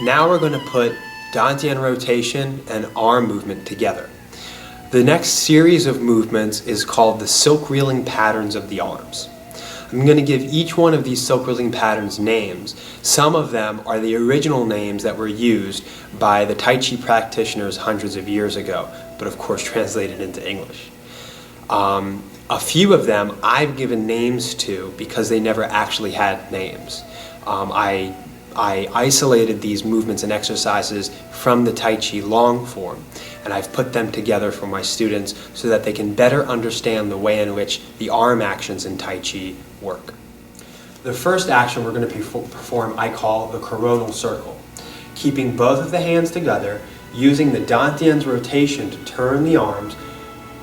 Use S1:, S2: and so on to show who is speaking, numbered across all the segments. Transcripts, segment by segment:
S1: Now we're going to put Dantian rotation and arm movement together. The next series of movements is called the silk reeling patterns of the arms. I'm going to give each one of these silk reeling patterns names. Some of them are the original names that were used by the Tai Chi practitioners hundreds of years ago, but of course translated into English. A few of them I've given names to because they never actually had names. I isolated these movements and exercises from the Tai Chi long form, and I've put them together for my students so that they can better understand the way in which the arm actions in Tai Chi work. The first action we're going to perform I call the coronal circle. Keeping both of the hands together, using the Dantian's rotation to turn the arms,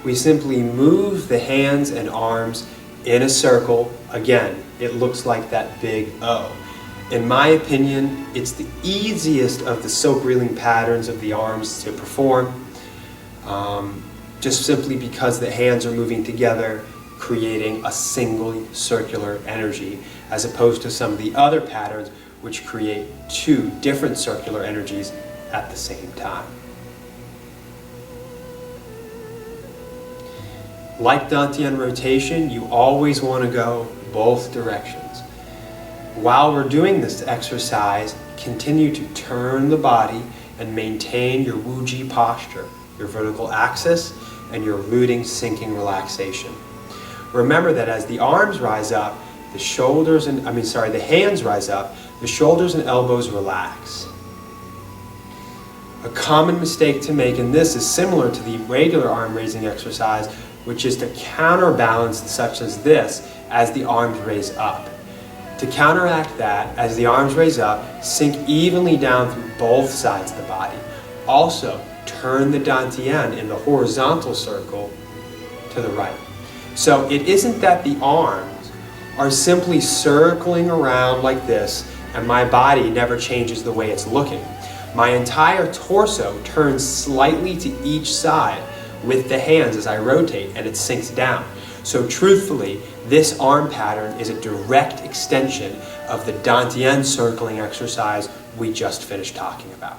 S1: we simply move the hands and arms in a circle. Again, it looks like that big O. In my opinion, it's the easiest of the silk reeling patterns of the arms to perform, just simply because the hands are moving together, creating a single circular energy, as opposed to some of the other patterns which create two different circular energies at the same time. Like Dantian rotation, you always want to go both directions. While we're doing this exercise, continue to turn the body and maintain your Wuji posture, your vertical axis, and your rooting, sinking relaxation. Remember that as the arms rise up, the hands rise up, the shoulders and elbows relax. A common mistake to make in this is similar to the regular arm raising exercise, which is to counterbalance such as this as the arms raise up. To counteract that, as the arms raise up, sink evenly down through both sides of the body. Also, turn the Dantian in the horizontal circle to the right. So it isn't that the arms are simply circling around like this and my body never changes the way it's looking. My entire torso turns slightly to each side with the hands as I rotate, and it sinks down. So truthfully, this arm pattern is a direct extension of the Dantian circling exercise we just finished talking about.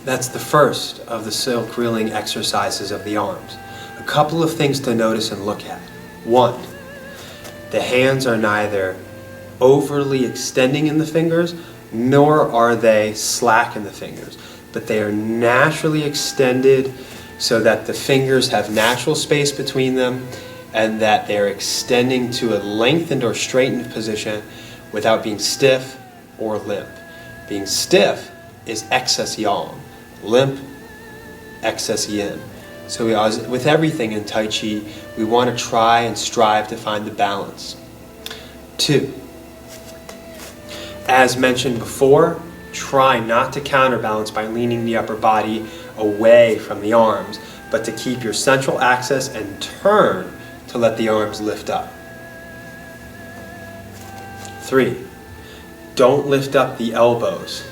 S1: That's the first of the silk reeling exercises of the arms. A couple of things to notice and look at. One, the hands are neither overly extending in the fingers, nor are they slack in the fingers, but they are naturally extended so that the fingers have natural space between them, and that they're extending to a lengthened or straightened position without being stiff or limp. Being stiff is excess yang, limp, excess yin. So with everything in Tai Chi, we want to try and strive to find the balance. 2. As mentioned before, try not to counterbalance by leaning the upper body away from the arms, but to keep your central axis and turn to let the arms lift up. 3. Don't lift up the elbows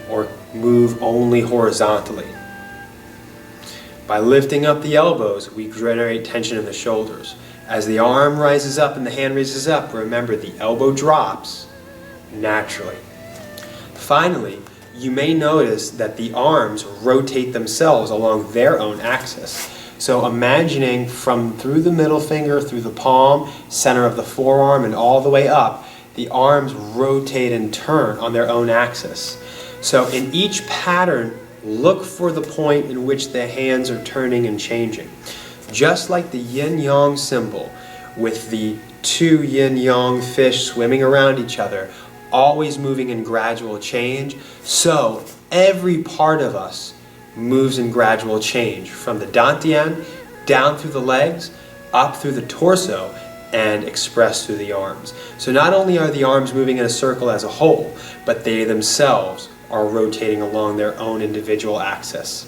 S1: or move only horizontally. By lifting up the elbows, we generate tension in the shoulders. As the arm rises up and the hand raises up, remember the elbow drops naturally. Finally, you may notice that the arms rotate themselves along their own axis. So imagining from through the middle finger, through the palm, center of the forearm, and all the way up, the arms rotate and turn on their own axis. So in each pattern, look for the point in which the hands are turning and changing. Just like the yin-yang symbol, with the two yin-yang fish swimming around each other, always moving in gradual change, so every part of us moves in gradual change, from the dantian, down through the legs, up through the torso, and expressed through the arms. So not only are the arms moving in a circle as a whole, but they themselves are rotating along their own individual axis.